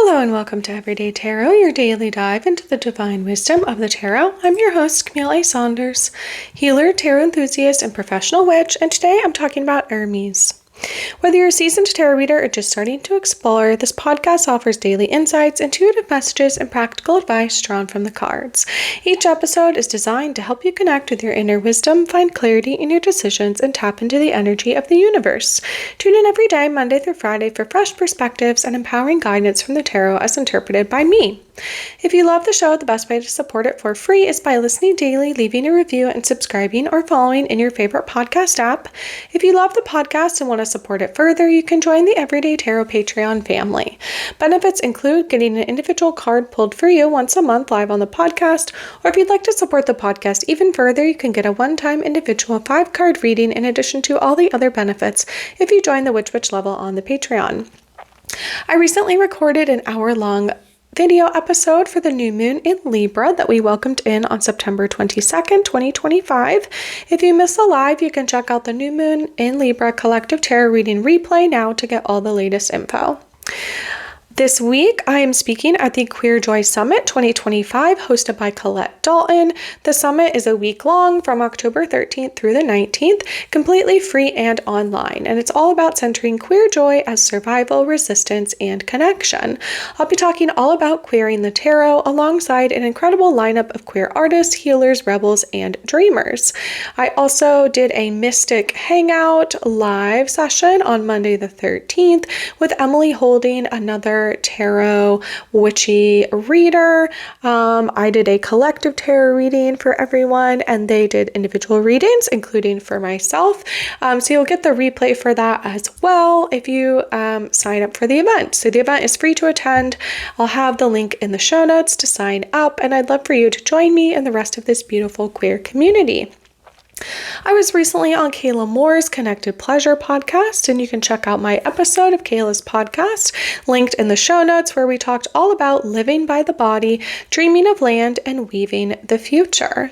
Hello and welcome to Everyday Tarot, your daily dive into the divine wisdom of the tarot. I'm your host, Camille A. Saunders, healer, tarot enthusiast, and professional witch, and today I'm talking about Hermes. Whether you're a seasoned tarot reader or just starting to explore, this podcast offers daily insights, intuitive messages, and practical advice drawn from the cards. Each episode is designed to help you connect with your inner wisdom, find clarity in your decisions, and tap into the energy of the universe. Tune in every day, Monday through Friday, for fresh perspectives and empowering guidance from the tarot as interpreted by me. If you love the show, the best way to support it for free is by listening daily, leaving a review, and subscribing or following in your favorite podcast app. If you love the podcast and want to support it further, you can join the Everyday Tarot Patreon family. Benefits include getting an individual card pulled for you once a month live on the podcast, or if you'd like to support the podcast even further, you can get a one-time individual 5-card reading in addition to all the other benefits if you join the Witch level on the Patreon. I recently recorded an hour-long video episode for the new moon in Libra that we welcomed in on September 22nd, 2025. If you missed the live, you can check out the new moon in Libra collective tarot reading replay now to get all the latest info. This week, I am speaking at the Queer Joy Summit 2025, hosted by Colette Dalton. The summit is a week long from October 13th through the 19th, completely free and online, and it's all about centering queer joy as survival, resistance, and connection. I'll be talking all about queering the tarot alongside an incredible lineup of queer artists, healers, rebels, and dreamers. I also did a Mystic Hangout live session on Monday the 13th with Emily Holding, another tarot witchy reader. I did a collective tarot reading for everyone, and they did individual readings, including for myself. So you'll get the replay for that as well if you sign up for the event. So the event is free to attend. I'll have the link in the show notes to sign up, and I'd love for you to join me and the rest of this beautiful queer community. I was recently on Kayla Moore's Connected Pleasure podcast, and you can check out my episode of Kayla's podcast linked in the show notes, where we talked all about living by the body, dreaming of land, and weaving the future.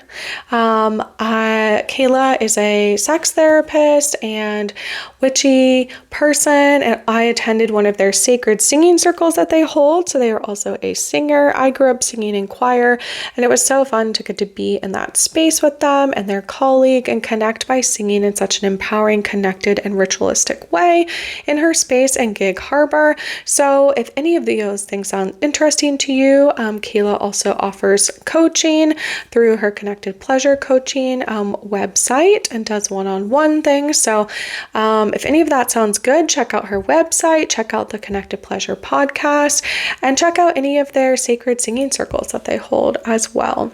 Kayla is a sex therapist and witchy person, and I attended one of their sacred singing circles that they hold, so they are also a singer. I grew up singing in choir, and it was so fun to get to be in that space with them and their colleague and connect by singing in such an empowering, connected, and ritualistic way in her space in Gig Harbor. So if any of those things sound interesting to you, Kayla also offers coaching through her Connected Pleasure coaching website and does one-on-one things. So if any of that sounds good, check out her website, check out the Connected Pleasure podcast, and check out any of their sacred singing circles that they hold as well.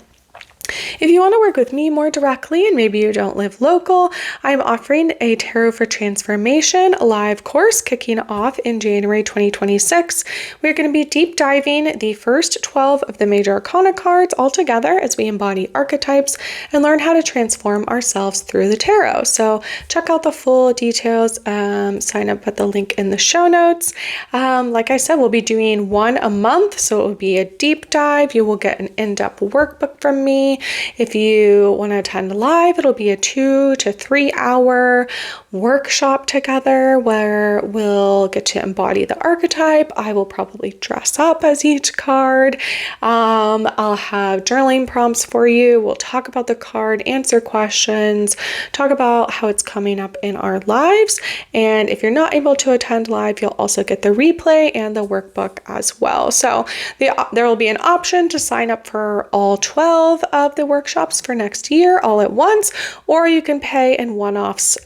If you want to work with me more directly and maybe you don't live local, I'm offering a Tarot for Transformation live course kicking off in January 2026. We're going to be deep diving the first 12 of the major arcana cards all together as we embody archetypes and learn how to transform ourselves through the tarot. So check out the full details, sign up at the link in the show notes. Like I said, we'll be doing one a month, so it will be a deep dive. You will get an in-depth workbook from me. If you want to attend live, it'll be a 2 to 3 hour workshop together where we'll get to embody the archetype. I will probably dress up as each card. I'll have journaling prompts for you. We'll talk about the card, answer questions, talk about how it's coming up in our lives. And if you're not able to attend live, you'll also get the replay and the workbook as well. So there will be an option to sign up for all 12 of the workshops for next year all at once, or you can pay in one-offs.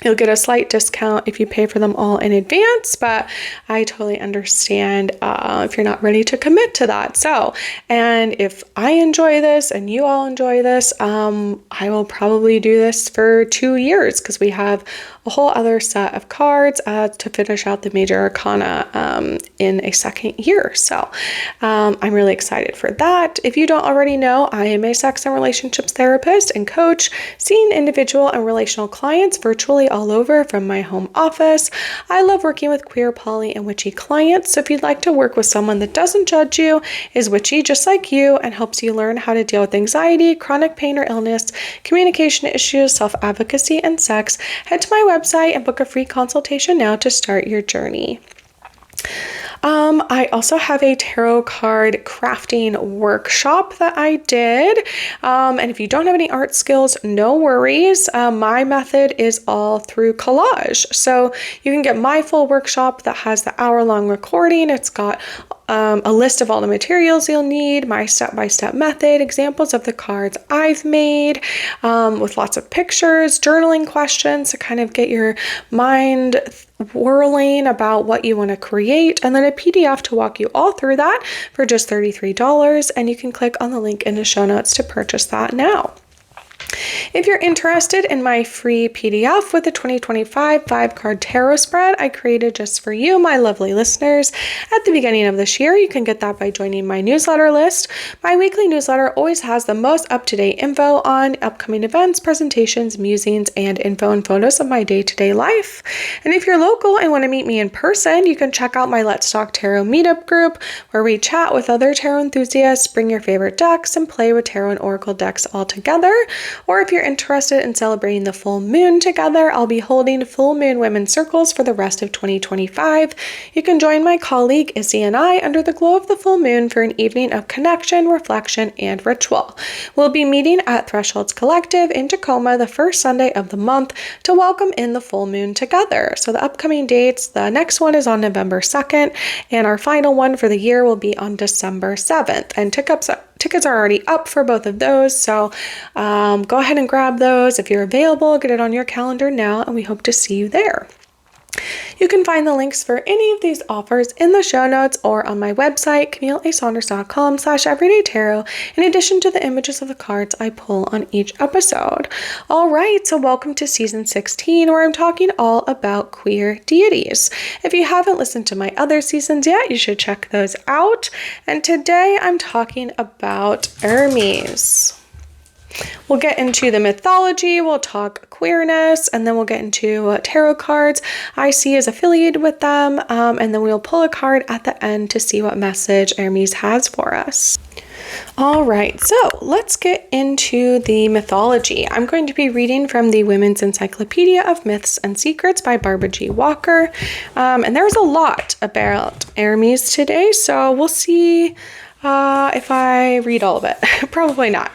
You'll get a slight discount if you pay for them all in advance, but I totally understand if you're not ready to commit to that. So, and if I enjoy this and you all enjoy this, I will probably do this for 2 years because we have a whole other set of cards to finish out the major arcana in a second year. So I'm really excited for that. If you don't already know, I am a sex and relationships therapist and coach, seeing individual and relational clients virtually all over from my home office. I love working with queer, poly, and witchy clients. So if you'd like to work with someone that doesn't judge you, is witchy just like you, and helps you learn how to deal with anxiety, chronic pain or illness, communication issues, self-advocacy, and sex, head to my website and book a free consultation now to start your journey. I also have a tarot card crafting workshop that I did. And if you don't have any art skills, no worries. My method is all through collage. So you can get my full workshop that has the hour-long recording. It's got a list of all the materials you'll need, my step-by-step method, examples of the cards I've made, with lots of pictures, journaling questions to kind of get your mind whirling about what you want to create, and then a PDF to walk you all through that for just $33, and you can click on the link in the show notes to purchase that now. If you're interested in my free PDF with the 2025 5-card tarot spread I created just for you, my lovely listeners, at the beginning of this year, you can get that by joining my newsletter list. My weekly newsletter always has the most up-to-date info on upcoming events, presentations, musings, and info and photos of my day-to-day life. And if you're local and want to meet me in person, you can check out my Let's Talk Tarot meetup group, where we chat with other tarot enthusiasts, bring your favorite decks, and play with tarot and oracle decks all together. Or if you're interested in celebrating the full moon together, I'll be holding full moon women's circles for the rest of 2025. You can join my colleague Izzy and I under the glow of the full moon for an evening of connection, reflection, and ritual. We'll be meeting at Thresholds Collective in Tacoma the first Sunday of the month to welcome in the full moon together. So the upcoming dates, the next one is on November 2nd, and our final one for the year will be on December 7th. And tickets are already up for both of those, so go ahead and grab those if you're available. Get it on your calendar now, and we hope to see you there. You can find the links for any of these offers in the show notes or on my website, CamilleASaunders.com/everydaytarot, in addition to the images of the cards I pull on each episode. All right, so welcome to season 16, where I'm talking all about queer deities. If you haven't listened to my other seasons yet, you should check those out. And today I'm talking about Hermes. We'll get into the mythology, we'll talk queerness, and then we'll get into tarot cards I see as affiliated with them, and then we'll pull a card at the end to see what message Hermes has for us. All right, so let's get into the mythology. I'm going to be reading from the Women's Encyclopedia of Myths and Secrets by Barbara G. Walker, and there's a lot about Hermes today, so we'll see if I read all of it. Probably not.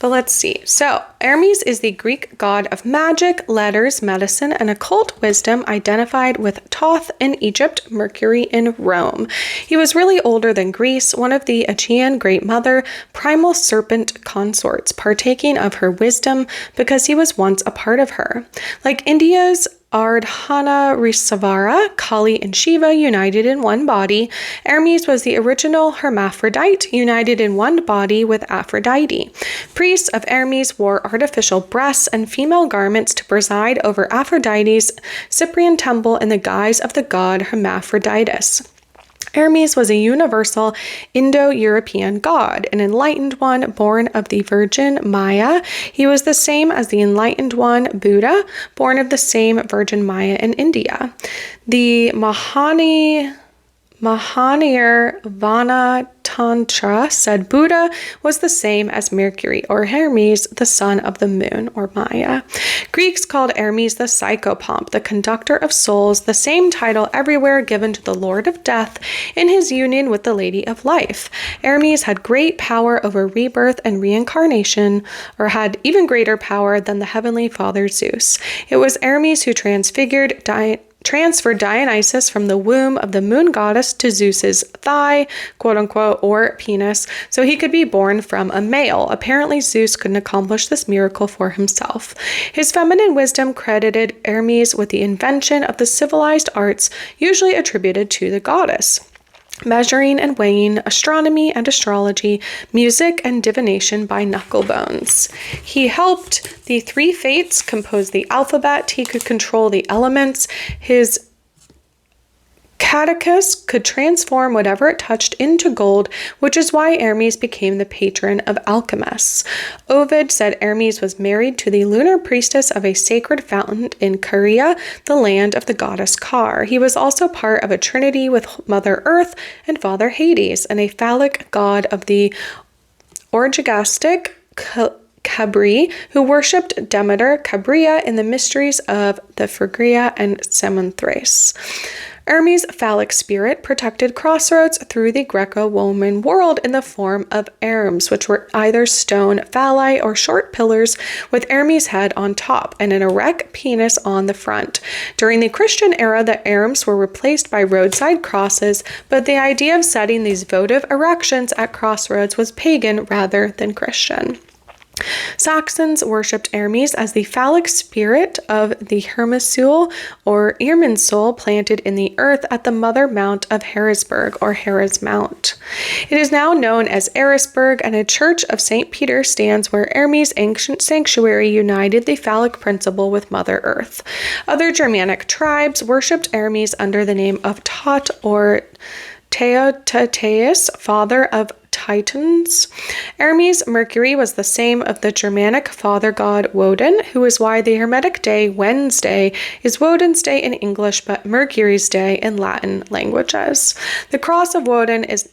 But let's see. So, Hermes is the Greek god of magic, letters, medicine, and occult wisdom, identified with Thoth in Egypt, Mercury in Rome. He was really older than Greece, one of the Aegean Great Mother, primal serpent consorts, partaking of her wisdom because he was once a part of her. Like India's Ardhana Risavara, Kali and Shiva united in one body, Hermes was the original hermaphrodite united in one body with Aphrodite. Priests of Hermes wore artificial breasts and female garments to preside over Aphrodite's Cyprian temple in the guise of the god Hermaphroditus. Hermes was a universal Indo-European god, an enlightened one born of the Virgin Maya. He was the same as the enlightened one, Buddha, born of the same Virgin Maya in India. The Mahanir Vana Tantra said Buddha was the same as Mercury, or Hermes, the son of the moon, or Maya. Greeks called Hermes the psychopomp, the conductor of souls, the same title everywhere given to the Lord of Death in his union with the Lady of Life. Hermes had great power over rebirth and reincarnation, or had even greater power than the heavenly father Zeus. It was Hermes who transferred Dionysus from the womb of the moon goddess to Zeus's thigh, quote unquote, or penis, so he could be born from a male. Apparently, Zeus couldn't accomplish this miracle for himself. His feminine wisdom credited Hermes with the invention of the civilized arts usually attributed to the goddess: measuring and weighing, astronomy and astrology, music and divination by knucklebones. He helped the three fates compose the alphabet. He could control the elements. His caduceus could transform whatever it touched into gold, which is why Hermes became the patron of alchemists. Ovid said Hermes was married to the lunar priestess of a sacred fountain in Caria, the land of the goddess Car. He was also part of a trinity with Mother Earth and Father Hades, and a phallic god of the orgiastic Cabri, who worshipped Demeter, Cabria in the mysteries of the Phrygia and Samothrace. Hermes' phallic spirit protected crossroads through the Greco-Roman world in the form of Hermes, which were either stone phalli or short pillars with Hermes' head on top and an erect penis on the front. During the Christian era, the Hermes were replaced by roadside crosses, but the idea of setting these votive erections at crossroads was pagan rather than Christian. Saxons worshipped Hermes as the phallic spirit of the Hermesul or Irminsul planted in the earth at the mother mount of Harrisburg or Harris Mount. It is now known as Erisburg, and a church of St. Peter stands where Hermes' ancient sanctuary united the phallic principle with Mother Earth. Other Germanic tribes worshipped Hermes under the name of Thoth or Theotateus, father of Titans. Hermes Mercury was the same of the Germanic father god Woden, who is why the Hermetic day Wednesday is Woden's day in English but Mercury's day in Latin languages. The cross of Woden is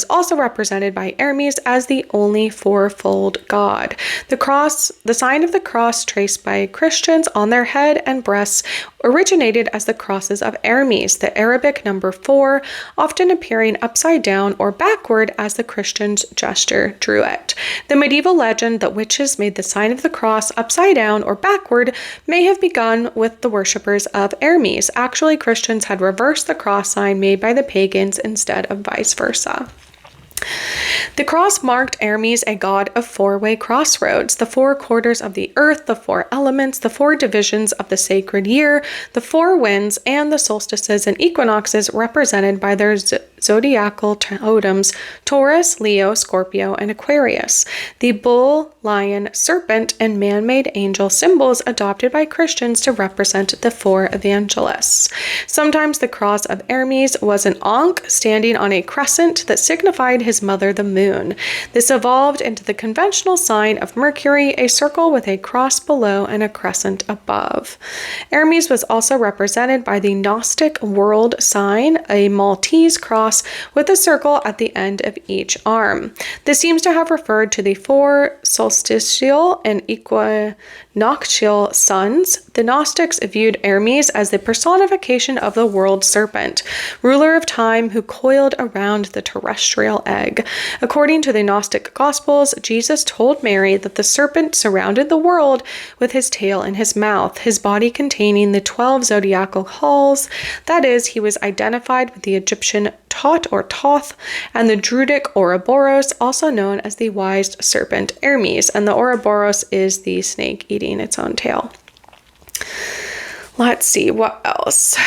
also represented by Hermes as the only fourfold god. The sign of the cross traced by Christians on their head and breasts originated as the crosses of Hermes, the Arabic number 4, often appearing upside down or backward as the Christians' gesture drew it. The medieval legend that witches made the sign of the cross upside down or backward may have begun with the worshippers of Hermes. Actually, Christians had reversed the cross sign made by the pagans instead of vice versa. The cross marked Hermes a god of four-way crossroads, the four quarters of the earth, the four elements, the four divisions of the sacred year, the four winds, and the solstices and equinoxes represented by their zodiacal totems, Taurus, Leo, Scorpio, and Aquarius. The bull, lion, serpent, and man-made angel symbols adopted by Christians to represent the four evangelists. Sometimes the cross of Hermes was an ankh standing on a crescent that signified his mother, the moon. This evolved into the conventional sign of Mercury, a circle with a cross below and a crescent above. Hermes was also represented by the Gnostic world sign, a Maltese cross with a circle at the end of each arm. This seems to have referred to the four solstitial and equinoctial suns. The Gnostics viewed Hermes as the personification of the world serpent, ruler of time who coiled around the terrestrial egg. According to the Gnostic Gospels, Jesus told Mary that the serpent surrounded the world with his tail in his mouth, his body containing the 12 zodiacal halls. That is, he was identified with the Egyptian Tot or Thoth and the Druidic Ouroboros, also known as the wise serpent Hermes, and the Ouroboros is the snake eating its own tail. Let's see, what else?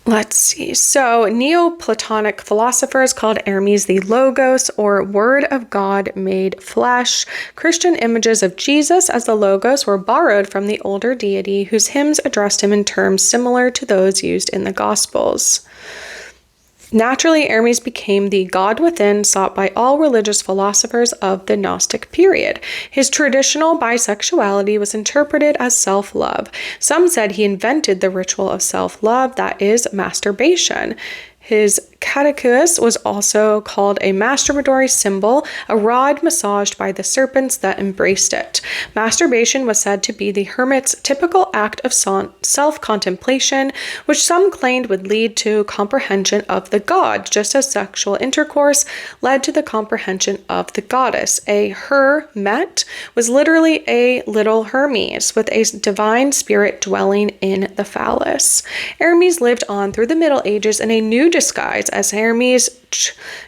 Let's see. So, Neoplatonic philosophers called Hermes the Logos, or Word of God made flesh. Christian images of Jesus as the Logos were borrowed from the older deity, whose hymns addressed him in terms similar to those used in the Gospels. Naturally, Hermes became the god within sought by all religious philosophers of the Gnostic period. His traditional bisexuality was interpreted as self-love. Some said he invented the ritual of self-love, that is, masturbation. His caduceus was also called a masturbatory symbol, a rod massaged by the serpents that embraced it. Masturbation was said to be the hermit's typical act of self-contemplation, which some claimed would lead to comprehension of the god, just as sexual intercourse led to the comprehension of the goddess. A Hermit was literally a little Hermes, with a divine spirit dwelling in the phallus. Hermes lived on through the Middle Ages in a new disguise as Hermes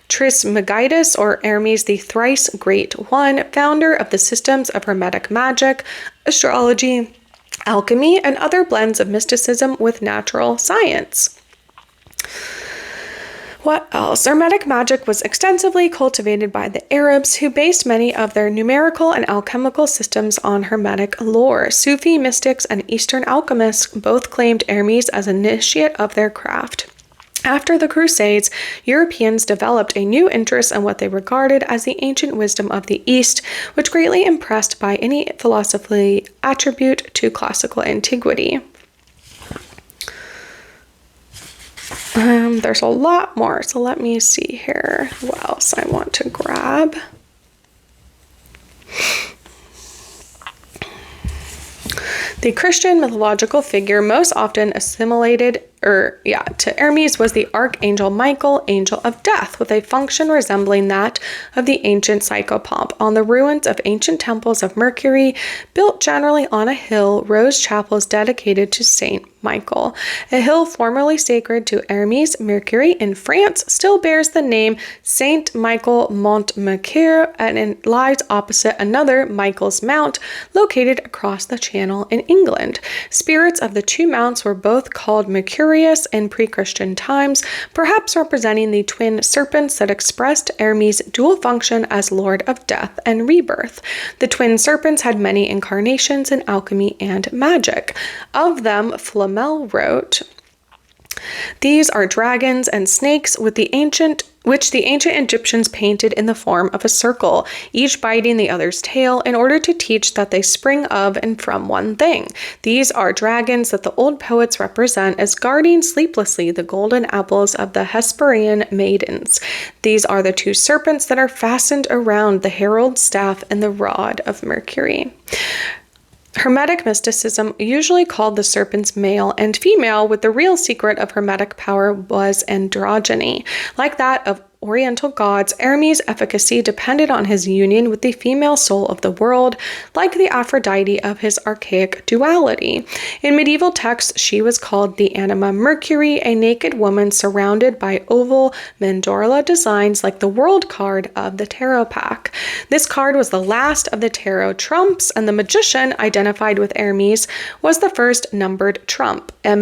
Trismegistus, or Hermes the Thrice Great One, founder of the systems of Hermetic magic, astrology, alchemy, and other blends of mysticism with natural science. What else? Hermetic magic was extensively cultivated by the Arabs, who based many of their numerical and alchemical systems on Hermetic lore. Sufi mystics and Eastern alchemists both claimed Hermes as initiate of their craft. After the Crusades, Europeans developed a new interest in what they regarded as the ancient wisdom of the East, which greatly impressed by any philosophy attribute to classical antiquity. There's a lot more, so let me see here what else I want to grab. The Christian mythological figure most often assimilated to Hermes was the archangel Michael, angel of death, with a function resembling that of the ancient psychopomp. On the ruins of ancient temples of Mercury, built generally on a hill, rose chapels dedicated to Saint Michael. A hill formerly sacred to Hermes, Mercury, in France still bears the name Saint Michael Mont Mercure, and it lies opposite another Michael's Mount located across the Channel in England. Spirits of the two mounts were both called Mercurius in pre-Christian times, perhaps representing the twin serpents that expressed Hermes' dual function as Lord of Death and Rebirth. The twin serpents had many incarnations in alchemy and magic. Of them, Flamel wrote, "These are dragons and snakes which the ancient Egyptians painted in the form of a circle, each biting the other's tail in order to teach that they spring of and from one thing. These are dragons that the old poets represent as guarding sleeplessly the golden apples of the Hesperian maidens. These are the two serpents that are fastened around the herald's staff and the rod of Mercury." Hermetic mysticism usually called the serpents male and female, with the real secret of Hermetic power was androgyny. Like that of Oriental gods, Hermes' efficacy depended on his union with the female soul of the world, like the Aphrodite of his archaic duality. In medieval texts, she was called the anima Mercury, a naked woman surrounded by oval mandorla designs like the world card of the tarot pack. This card was the last of the tarot trumps, and the magician, identified with Hermes, was the first numbered trump. A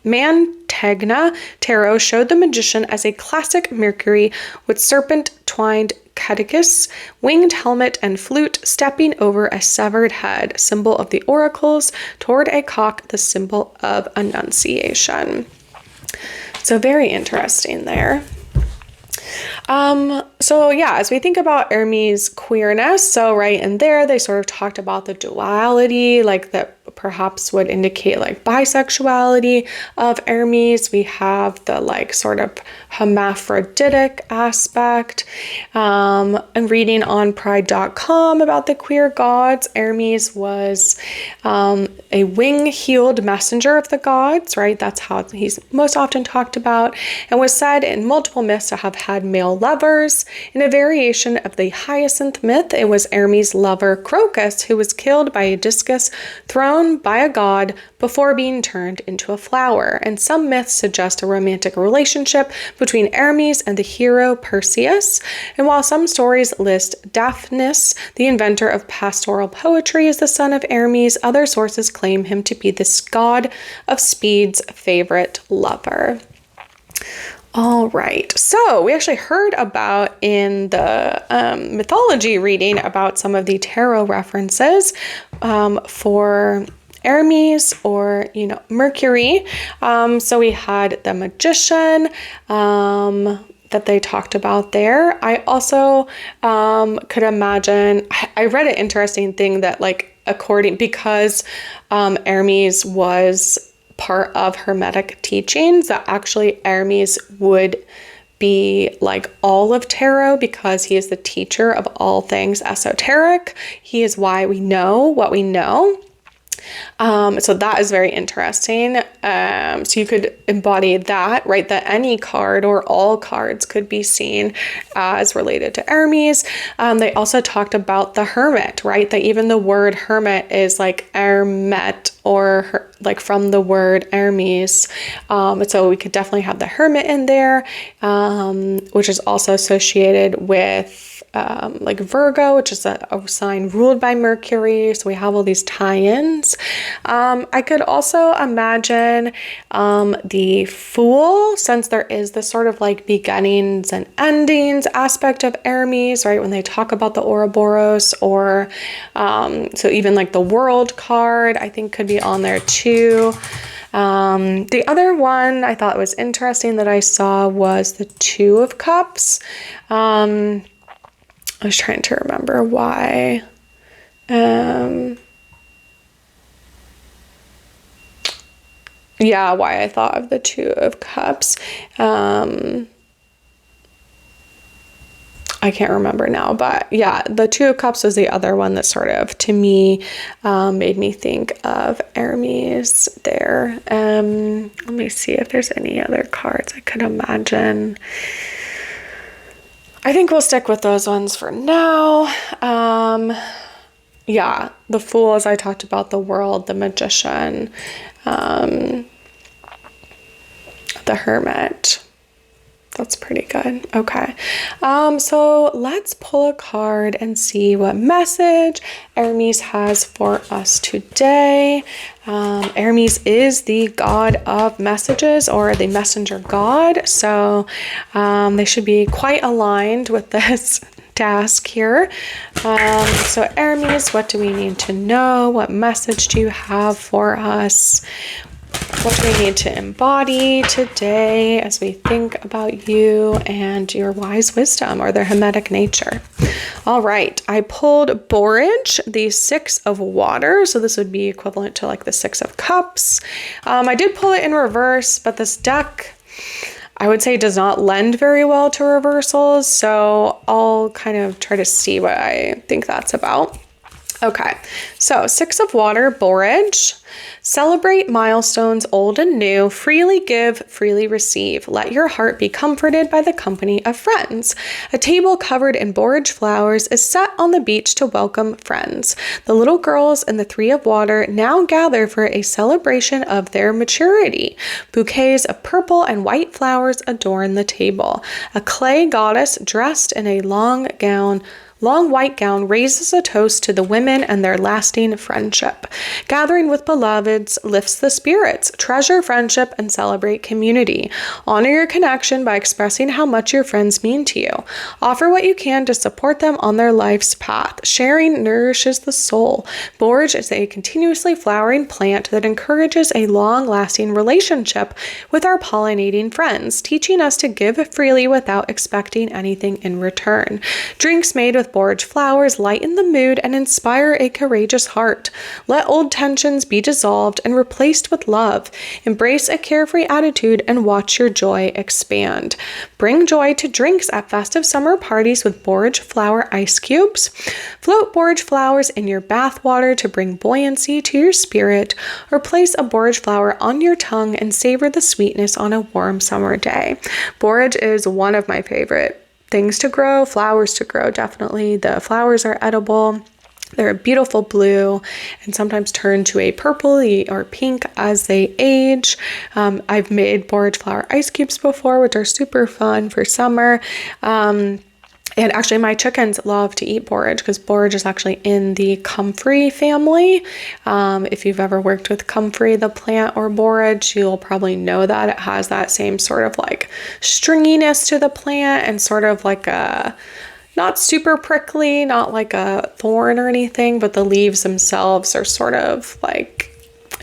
Mantegna tarot showed the magician as a classic Mercury with serpent-twined caduceus, winged helmet, and flute, stepping over a severed head, symbol of the oracles, toward a cock, the symbol of annunciation. So very interesting there. As we think about Hermes' queerness, so right in there, they sort of talked about the duality, like that perhaps would indicate like bisexuality of Hermes. We have the like sort of hermaphroditic aspect. And reading on pride.com about the queer gods, Hermes was a wing-heeled messenger of the gods, right? That's how he's most often talked about, and was said in multiple myths to have had male lovers. In a variation of the Hyacinth myth, it was Hermes' lover Crocus who was killed by a discus thrown by a god before being turned into a flower, and some myths suggest a romantic relationship between Hermes and the hero Perseus. And while some stories list Daphnis, the inventor of pastoral poetry, as the son of Hermes, other sources claim him to be this god of speed's favorite lover. All right, so we actually heard about in the mythology reading about some of the tarot references for Hermes or, Mercury. So we had the magician that they talked about there. I also could imagine, I read an interesting thing that because Hermes was part of Hermetic teachings, that actually Hermes would be like all of tarot because he is the teacher of all things esoteric. He is why we know what we know. So that is very interesting. So you could embody that, right? That any card or all cards could be seen as related to Hermes. They also talked about the hermit, right? That even the word hermit is like Hermet or like from the word Hermes. So we could definitely have the hermit in there, which is also associated with like Virgo, which is a sign ruled by Mercury. So we have all these tie-ins. I could also imagine the Fool, since there is this sort of like beginnings and endings aspect of Hermes, right? When they talk about the Ouroboros, or so even like the World card, I think could be on there too. The other one I thought was interesting that I saw was the Two of Cups. I was trying to remember why. Why I thought of the Two of Cups. I can't remember now, but yeah, the Two of Cups was the other one that sort of, to me, made me think of Hermes there. Let me see if there's any other cards I could imagine. I think we'll stick with those ones for now. Yeah, the Fool, as I talked about, the World, the Magician, the Hermit. That's pretty good. Okay. So let's pull a card and see what message Hermes has for us today. Hermes is the god of messages, or the messenger god. So they should be quite aligned with this task here. So Hermes, what do we need to know? What message do you have for us? What do we need to embody today as we think about you and your wise wisdom, or their Hermetic nature? All right, I pulled Borage, the Six of Water. So this would be equivalent to like the Six of Cups. I did pull it in reverse, but this deck, I would say, does not lend very well to reversals. So I'll kind of try to see what I think that's about. Okay, so Six of Water, Borage. Celebrate milestones old and new. Freely give, freely receive. Let your heart be comforted by the company of friends. A table covered in borage flowers is set on the beach to welcome friends. The little girls in the Three of Water now gather for a celebration of their maturity. Bouquets of purple and white flowers adorn the table. A clay goddess dressed in a long white gown raises a toast to the women and their lasting friendship. Gathering with beloveds lifts the spirits. Treasure friendship and celebrate community. Honor your connection by expressing how much your friends mean to you. Offer what you can to support them on their life's path. Sharing nourishes the soul. Borage is a continuously flowering plant that encourages a long-lasting relationship with our pollinating friends, teaching us to give freely without expecting anything in return. Drinks made with borage flowers lighten the mood and inspire a courageous heart. Let old tensions be dissolved and replaced with love. Embrace a carefree attitude and watch your joy expand. Bring joy to drinks at festive summer parties with borage flower ice cubes. Float borage flowers in your bath water to bring buoyancy to your spirit, or place a borage flower on your tongue and savor the sweetness on a warm summer day. Borage is one of my favorite things to grow, flowers to grow, definitely. The flowers are edible. They're a beautiful blue and sometimes turn to a purpley or pink as they age. I've made borage flower ice cubes before, which are super fun for summer. And actually, my chickens love to eat borage because borage is actually in the comfrey family. If you've ever worked with comfrey, the plant, or borage, you'll probably know that it has that same sort of like stringiness to the plant and sort of like a, not super prickly, not like a thorn or anything, but the leaves themselves are sort of like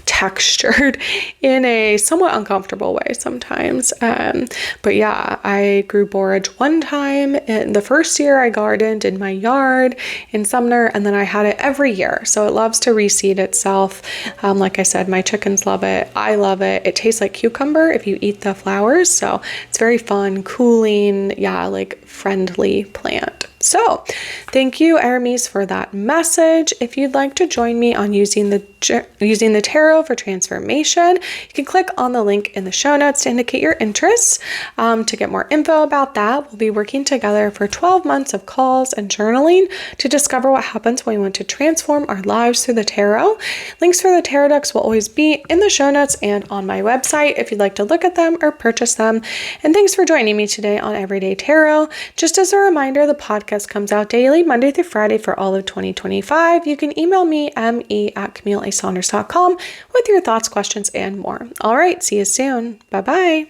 textured in a somewhat uncomfortable way sometimes. But yeah, I grew borage one time in the first year I gardened in my yard in Sumner, and then I had it every year. So it loves to reseed itself. Like I said, my chickens love it. I love it. It tastes like cucumber if you eat the flowers. So it's very fun, cooling, yeah, like friendly plant. So thank you, Hermes, for that message. If you'd like to join me on using the tarot for transformation, you can click on the link in the show notes to indicate your interests. To get more info about that, we'll be working together for 12 months of calls and journaling to discover what happens when we want to transform our lives through the tarot. Links for the tarot decks will always be in the show notes and on my website if you'd like to look at them or purchase them. And thanks for joining me today on Everyday Tarot. Just as a reminder, the podcast comes out daily, Monday through Friday for all of 2025. You can email me, me@CamilleASaunders.com, with your thoughts, questions, and more. All right, see you soon. Bye-bye.